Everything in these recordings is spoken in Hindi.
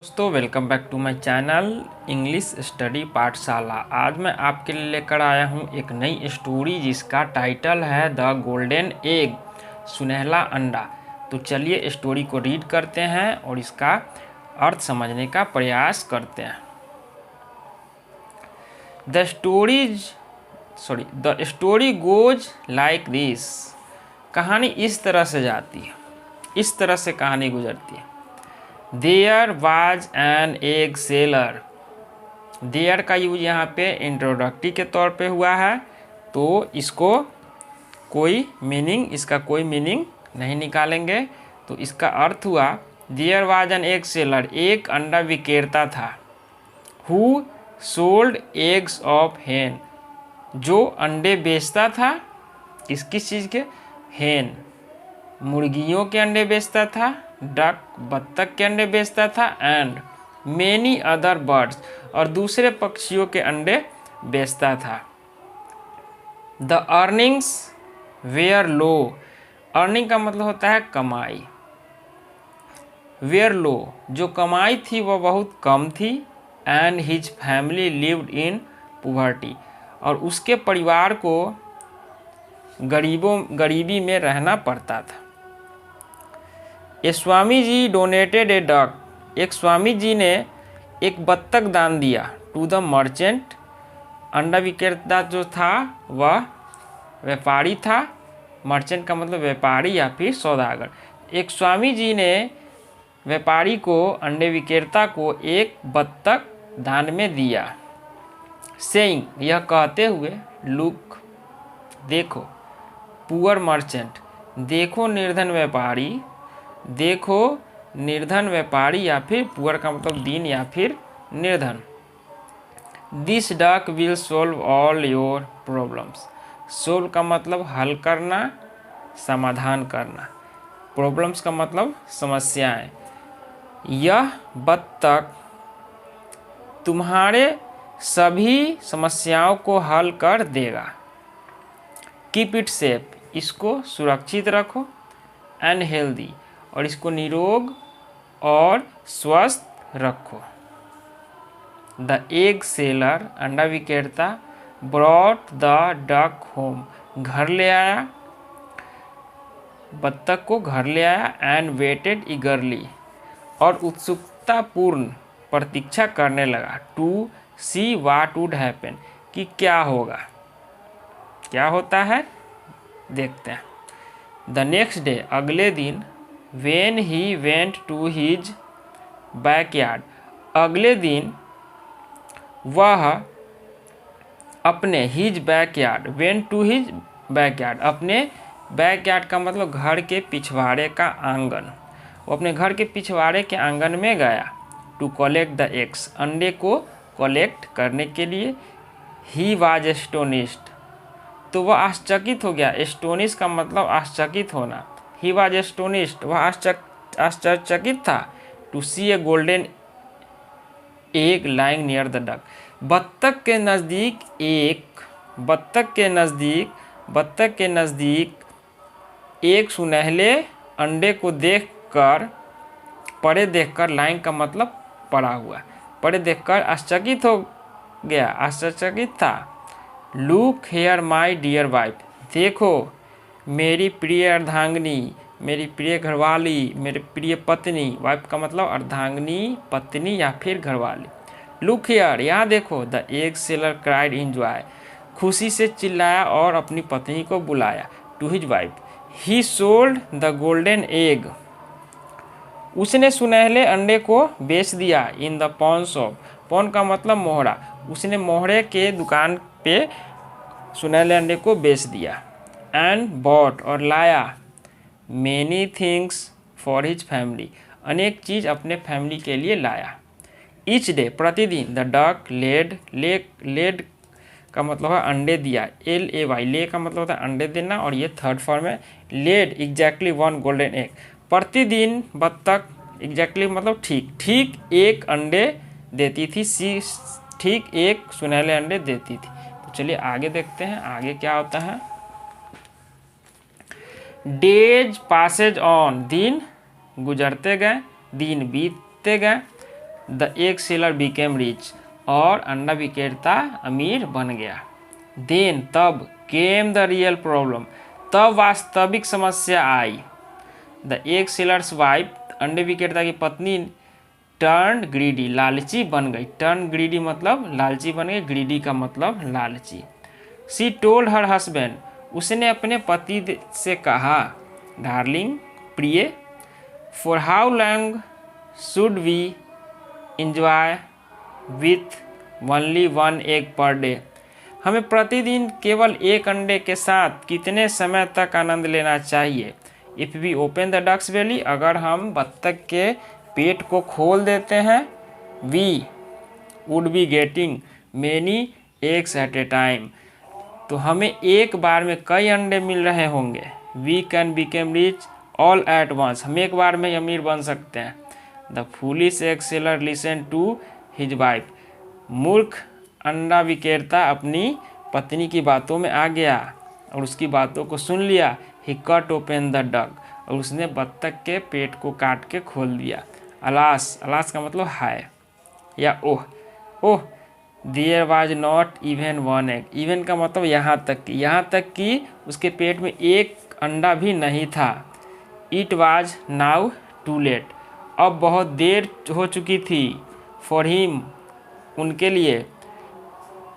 दोस्तों welcome back to my channel English Study Pathshala. आज मैं आपके लिए लेकर आया हूं एक नई स्टोरी जिसका टाइटल है द गोल्डन एग, सुनहला अंडा। तो चलिए स्टोरी को रीड करते हैं और इसका अर्थ समझने का प्रयास करते हैं। The story goes like this. कहानी इस तरह से जाती है, इस तरह से कहानी गुजरती है। There was an egg seller। There का यूज यहाँ पे इंट्रोडक्टिव के तौर पे हुआ है, तो इसका कोई मीनिंग नहीं निकालेंगे। तो इसका अर्थ हुआ There was an egg seller, एक अंडा विक्रेता था। Who sold eggs of hen, जो अंडे बेचता था। किस चीज़ के? hen, मुर्गियों के अंडे बेचता था। डक, बत्तख के अंडे बेचता था। एंड मेनी अदर बर्ड्स, और दूसरे पक्षियों के अंडे बेचता था। The earnings were low. Earning का मतलब होता है कमाई। वेयर लो, जो कमाई थी वह बहुत कम थी। And his family lived in poverty, और उसके परिवार को गरीबी में रहना पड़ता था। ए स्वामी जी डोनेटेड ए डक, एक स्वामी जी ने एक बत्तख दान दिया। टू द मर्चेंट, अंडा विक्रेता जो था वह व्यापारी था। मर्चेंट का मतलब व्यापारी या फिर सौदागर। एक स्वामी जी ने व्यापारी को, अंडे विक्रेता को एक बत्तख दान में दिया। सेइंग, यह कहते हुए, लुक, देखो, पुअर मर्चेंट, देखो निर्धन व्यापारी, देखो निर्धन व्यापारी, या फिर पुअर का मतलब दीन या फिर निर्धन। This duck will solve all your problems. Solve का मतलब हल करना, समाधान करना। प्रॉब्लम्स का मतलब समस्याएं। यह बत्तख तुम्हारे सभी समस्याओं को हल कर देगा। कीप इट सेफ, इसको सुरक्षित रखो। एंड हेल्दी, और इसको निरोग और स्वस्थ रखो। द एग सेलर, अंडा विक्रेता, ब्रॉट द डक होम, घर ले आया, बत्तख को घर ले आया। एंड वेटेड ईगरली, और उत्सुकतापूर्ण प्रतीक्षा करने लगा। To see what would happen, कि क्या होगा, क्या होता है, देखते हैं। द नेक्स्ट डे, अगले दिन, when he went to his backyard, अगले दिन वह अपने, his backyard, went to his backyard, अपने बैकयार्ड का मतलब घर के पिछवाड़े का आंगन। वो अपने घर के पिछवाड़े के आंगन में गया। टू कलेक्ट द एग्स, अंडे को कलेक्ट करने के लिए। ही वाज एस्टोनिश्ड, तो वह आश्चर्यचकित हो गया। एस्टोनिश का मतलब आश्चर्यचकित होना। ही वाज एस्टोनिश्ड, वह आश्चर्यचकित था। To see a golden egg lying near the duck, बत्तख के नज़दीक एक सुनहले अंडे को पड़े देखकर, लाइंग का मतलब पड़ा हुआ, पड़े देखकर आश्चर्यचकित हो गया, आश्चर्यचकित था। Look here my dear wife, देखो मेरी प्रिय अर्धांगिनी, मेरी प्रिय घरवाली, मेरी प्रिय पत्नी। वाइफ का मतलब अर्धांगिनी, पत्नी या फिर घरवाली। लुक हेयर, यहाँ देखो। The egg seller cried in joy, खुशी से चिल्लाया और अपनी पत्नी को बुलाया। To his wife, he sold the golden egg, उसने सुनहले अंडे को बेच दिया। In the pawn shop, pawn का मतलब मोहरा, उसने मोहरे के दुकान पे सुनहले अंडे को बेच दिया। एंड बॉट, और लाया। Many things for his family, अनेक चीज़ अपने फैमिली के लिए लाया। ईच डे, प्रतिदिन। द डक लेड का मतलब है अंडे दिया। LAY, ले का मतलब होता है अंडे देना, और ये थर्ड फॉर्म है। Laid exactly one golden egg, प्रतिदिन बत्तख, एग्जैक्टली मतलब ठीक एक अंडे देती थी। सी, ठीक एक सुनहले अंडे देती थी। तो चलिए आगे देखते हैं आगे क्या होता है। डेज पासेज ऑन, दिन गुजरते गए, दिन बीतते गए। The egg seller became rich, और अंडा विक्रेता अमीर बन गया। देन तब केम द रियल प्रॉब्लम, तब वास्तविक समस्या आई। द एग सेलर्स वाइफ, अंडे विक्रेता की पत्नी, टर्न ग्रीडी, लालची बन गई। टर्न ग्रीडी मतलब लालची बन गई, ग्रीडी का मतलब लालची। शी टोल्ड हर हस्बैंड, उसने अपने पति से कहा, डार्लिंग, प्रिय, for how long should we enjoy with only one egg per day, हमें प्रतिदिन केवल एक अंडे के साथ कितने समय तक आनंद लेना चाहिए। If we open the duck's belly, अगर हम बत्तख के पेट को खोल देते हैं, we would be getting many eggs at a time, तो हमें एक बार में कई अंडे मिल रहे होंगे। We can become rich all at once, हम एक बार में अमीर बन सकते हैं। The foolish egg seller listen to his wife, मूर्ख अंडा विक्रेता अपनी पत्नी की बातों में आ गया और उसकी बातों को सुन लिया। ही कट ओपन द डग, और उसने बत्तख के पेट को काट के खोल दिया। अलास, अलास का मतलब हाय या oh, oh there was not even one egg, even का मतलब यहाँ तक कि उसके पेट में एक अंडा भी नहीं था। It was now too late, अब बहुत देर हो चुकी थी। फॉर हिम, उनके लिए,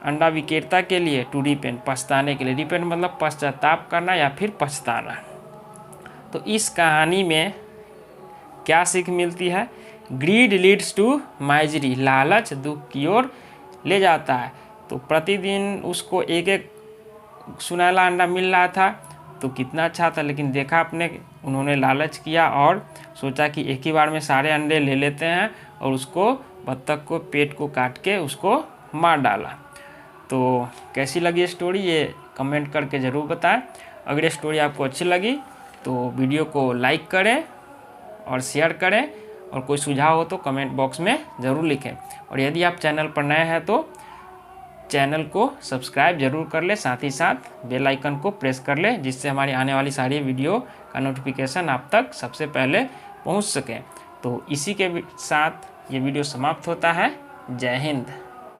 अंडा विक्रेता के लिए, टू रिपेंट, पछताने के लिए। रिपेंट मतलब पश्चाताप करना या फिर पछताना। तो इस कहानी में क्या सीख मिलती है? ग्रीड लीड्स टू माइजरी, लालच दुख की ओर ले जाता है। तो प्रतिदिन उसको एक एक सुनहला अंडा मिल रहा था तो कितना अच्छा था, लेकिन देखा आपने, उन्होंने लालच किया और सोचा कि एक ही बार में सारे अंडे ले लेते हैं और उसको, बत्तख को पेट को काट के उसको मार डाला। तो कैसी लगी स्टोरी, ये कमेंट करके ज़रूर बताएं। अगर ये स्टोरी आपको अच्छी लगी तो वीडियो को लाइक करें और शेयर करें, और कोई सुझाव हो तो कमेंट बॉक्स में ज़रूर लिखें। और यदि आप चैनल पर नए हैं तो चैनल को सब्सक्राइब जरूर कर ले, साथ ही साथ बेल आइकन को प्रेस कर ले, जिससे हमारी आने वाली सारी वीडियो का नोटिफिकेशन आप तक सबसे पहले पहुंच सके। तो इसी के साथ ये वीडियो समाप्त होता है। जय हिंद।